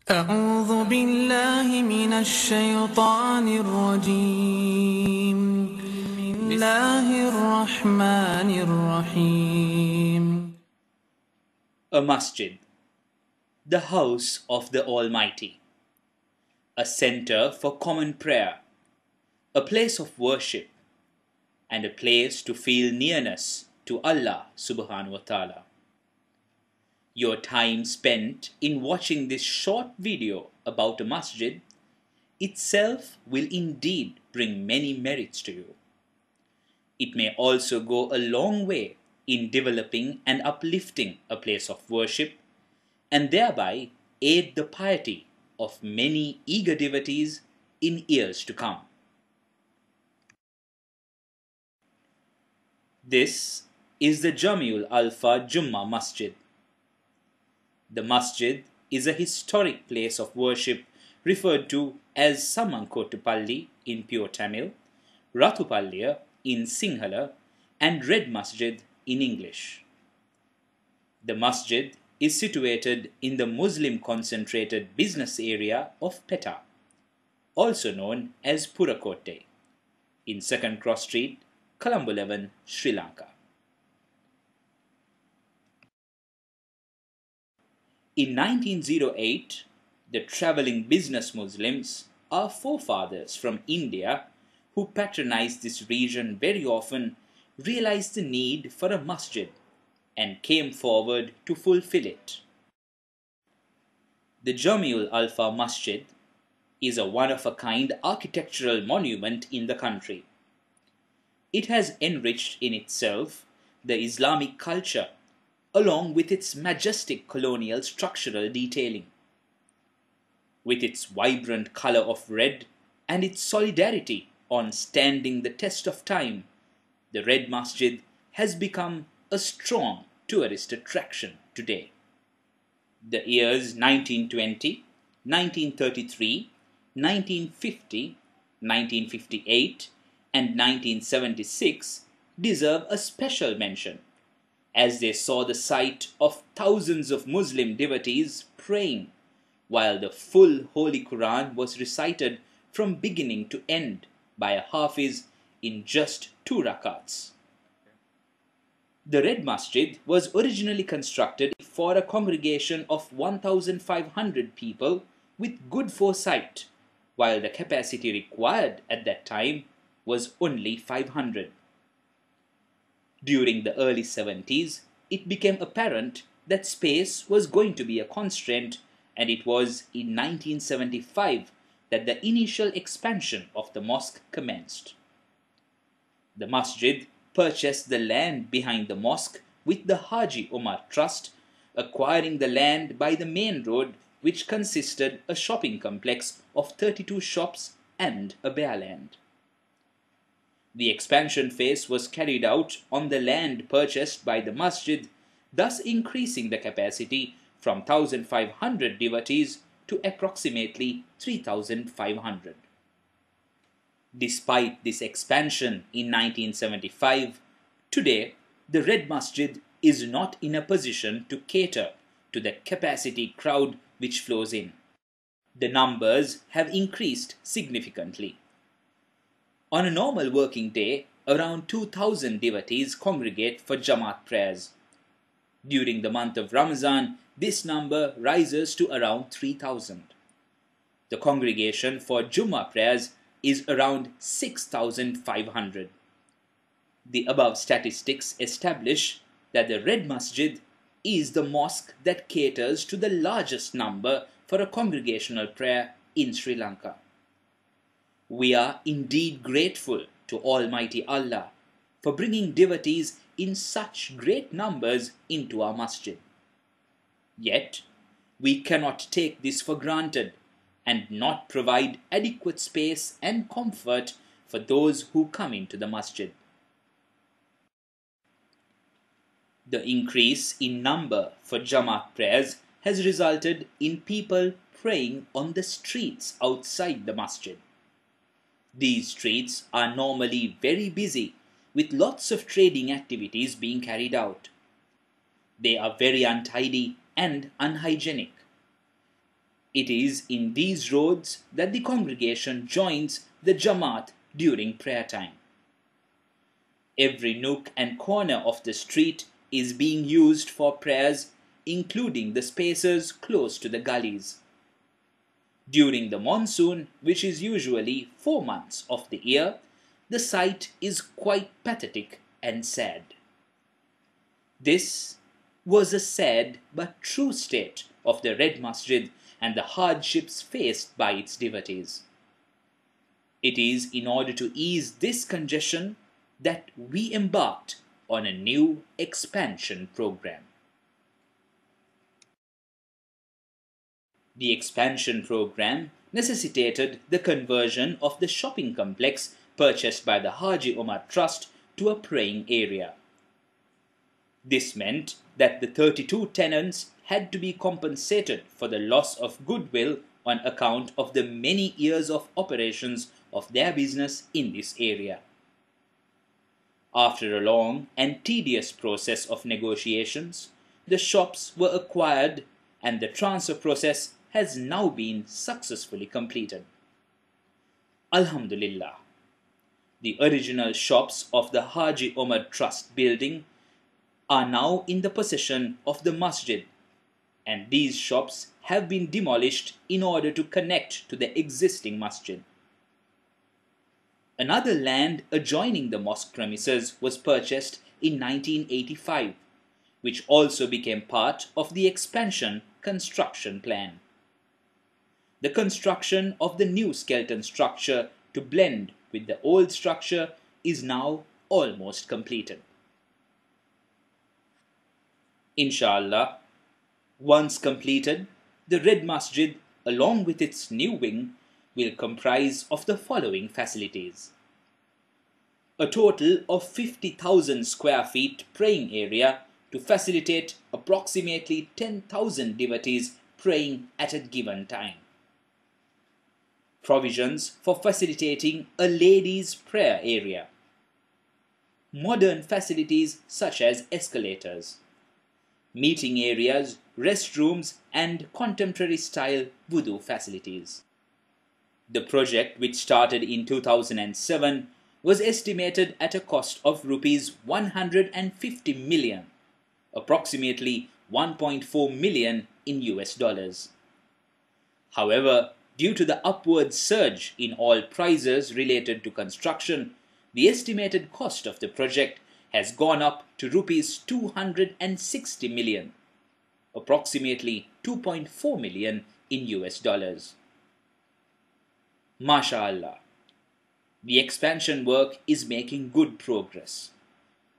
أعوذ بالله من الشيطان الرجيم بسم الله الرحمن الرحيم. A masjid, the house of the Almighty, a center for common prayer, a place of worship, and a place to feel nearness to Allah subhanahu wa ta'ala. Your time spent in watching this short video about a masjid itself will indeed bring many merits to you. It may also go a long way in developing and uplifting a place of worship and thereby aid the piety of many eager devotees in years to come. This is the Jamiul Alfa Jummah Masjid. The masjid is a historic place of worship referred to as Samankottupalli in pure Tamil, Rathupalliya in Sinhala, and Red Masjid in English. The masjid is situated in the Muslim concentrated business area of Petta, also known as Purakotte, in 2nd Cross Street, Colombo 11, Sri Lanka. In 1908, the traveling business Muslims, our forefathers from India, who patronized this region very often, realized the need for a masjid and came forward to fulfill it. The Jamiul Alfa Masjid is a one-of-a-kind architectural monument in the country. It has enriched in itself the Islamic culture along with its majestic colonial structural detailing. With its vibrant color of red and its solidarity on standing the test of time, the Red Masjid has become a strong tourist attraction today. The years 1920, 1933, 1950, 1958, and 1976 deserve a special mention, as they saw the sight of thousands of Muslim devotees praying, while the full Holy Quran was recited from beginning to end by a Hafiz in just 2 rakats. The Red Masjid was originally constructed for a congregation of 1,500 people with good foresight, while the capacity required at that time was only 500. During the early 70s, it became apparent that space was going to be a constraint, and it was in 1975 that the initial expansion of the mosque commenced. The masjid purchased the land behind the mosque with the Haji Umar Trust, acquiring the land by the main road, which consisted a shopping complex of 32 shops and a bare land. The expansion phase was carried out on the land purchased by the masjid, thus increasing the capacity from 1,500 devotees to approximately 3,500. Despite this expansion in 1975, today the Red Masjid is not in a position to cater to the capacity crowd which flows in. The numbers have increased significantly. On a normal working day, around 2,000 devotees congregate for Jamaat prayers. During the month of Ramadan, this number rises to around 3,000. The congregation for Jummah prayers is around 6,500. The above statistics establish that the Red Masjid is the mosque that caters to the largest number for a congregational prayer in Sri Lanka. We are indeed grateful to Almighty Allah for bringing devotees in such great numbers into our masjid. Yet, we cannot take this for granted and not provide adequate space and comfort for those who come into the masjid. The increase in number for Jamaat prayers has resulted in people praying on the streets outside the masjid. These streets are normally very busy, with lots of trading activities being carried out. They are very untidy and unhygienic. It is in these roads that the congregation joins the Jamaat during prayer time. Every nook and corner of the street is being used for prayers, including the spaces close to the gullies. During the monsoon, which is usually 4 months of the year, the sight is quite pathetic and sad. This was a sad but true state of the Red Masjid and the hardships faced by its devotees. It is in order to ease this congestion that we embarked on a new expansion program. The expansion program necessitated the conversion of the shopping complex purchased by the Haji Omar Trust to a praying area. This meant that the 32 tenants had to be compensated for the loss of goodwill on account of the many years of operations of their business in this area. After a long and tedious process of negotiations, the shops were acquired and the transfer process has now been successfully completed. Alhamdulillah. The original shops of the Haji Omar Trust building are now in the possession of the masjid, and these shops have been demolished in order to connect to the existing masjid. Another land adjoining the mosque premises was purchased in 1985, which also became part of the expansion construction plan. The construction of the new skeleton structure to blend with the old structure is now almost completed. Inshallah, once completed, the Red Masjid, along with its new wing, will comprise of the following facilities: a total of 50,000 square feet praying area to facilitate approximately 10,000 devotees praying at a given time. Provisions for facilitating a ladies' prayer area. Modern facilities such as escalators. Meeting areas, restrooms, and contemporary-style wudu facilities. The project, which started in 2007, was estimated at a cost of rupees 150 million, approximately 1.4 million in US dollars. However, due to the upward surge in all prices related to construction, the estimated cost of the project has gone up to rupees 260 million, approximately 2.4 million in US dollars. MashaAllah, the expansion work is making good progress.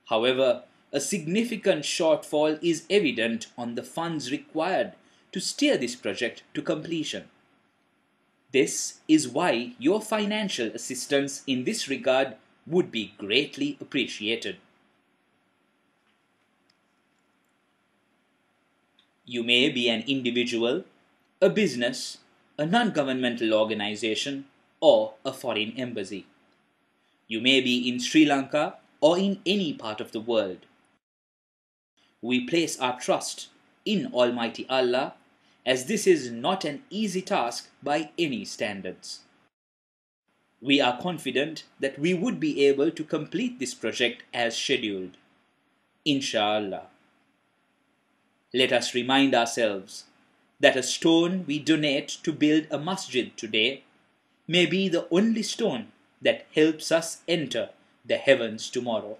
However, a significant shortfall is evident on the funds required to steer this project to completion. This is why your financial assistance in this regard would be greatly appreciated. You may be an individual, a business, a non-governmental organization, or a foreign embassy. You may be in Sri Lanka or in any part of the world. We place our trust in Almighty Allah, as this is not an easy task by any standards. We are confident that we would be able to complete this project as scheduled. Inshallah. Let us remind ourselves that a stone we donate to build a masjid today may be the only stone that helps us enter the heavens tomorrow.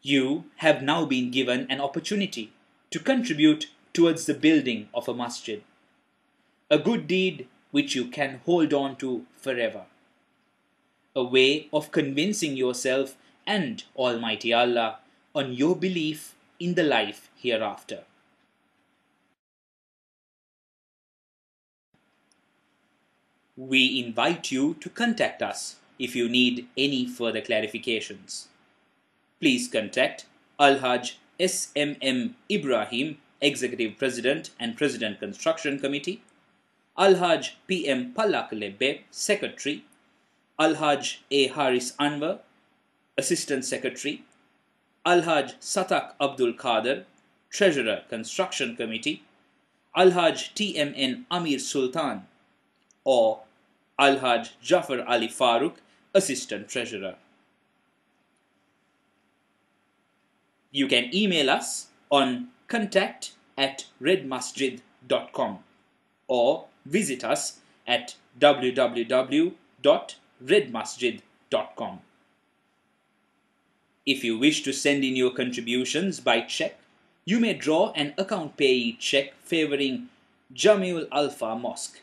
You have now been given an opportunity to contribute towards the building of a masjid, a good deed which you can hold on to forever, a way of convincing yourself and Almighty Allah on your belief in the life hereafter. We invite you to contact us if you need any further clarifications. Please contact Alhaj SMM Ibrahim, Executive President and President Construction Committee, Alhaj PM Palak Lebbe, Secretary, Alhaj A. Haris Anwar, Assistant Secretary, Alhaj Satak Abdul Qadir, Treasurer Construction Committee, Alhaj TMN Amir Sultan, or Alhaj Jafar Ali Farooq, Assistant Treasurer. You can email us on contact@redmasjid.com or visit us at www.redmasjid.com. If you wish to send in your contributions by check, you may draw an account payee check favoring Jamiul Alpha Mosque.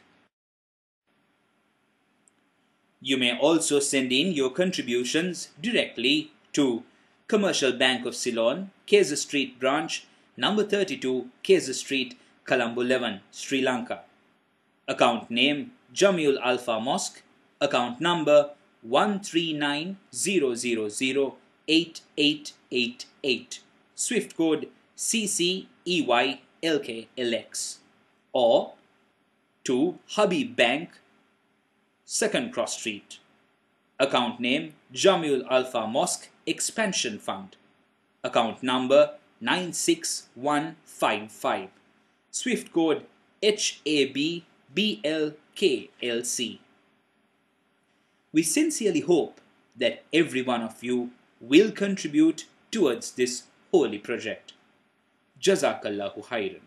You may also send in your contributions directly to Commercial Bank of Ceylon, Kaiser Street Branch, number 32, Kaiser Street, Colombo 11, Sri Lanka. Account name Jamiul Alpha Mosque, account number 139008888, Swift code CCEYLKLX, or to Habib Bank, 2nd Cross Street. Account name Jamiul Alpha Mosque Expansion Fund, account number 96155, Swift code HABBLKLC. We sincerely hope that every one of you will contribute towards this holy project. Jazakallahu khairan.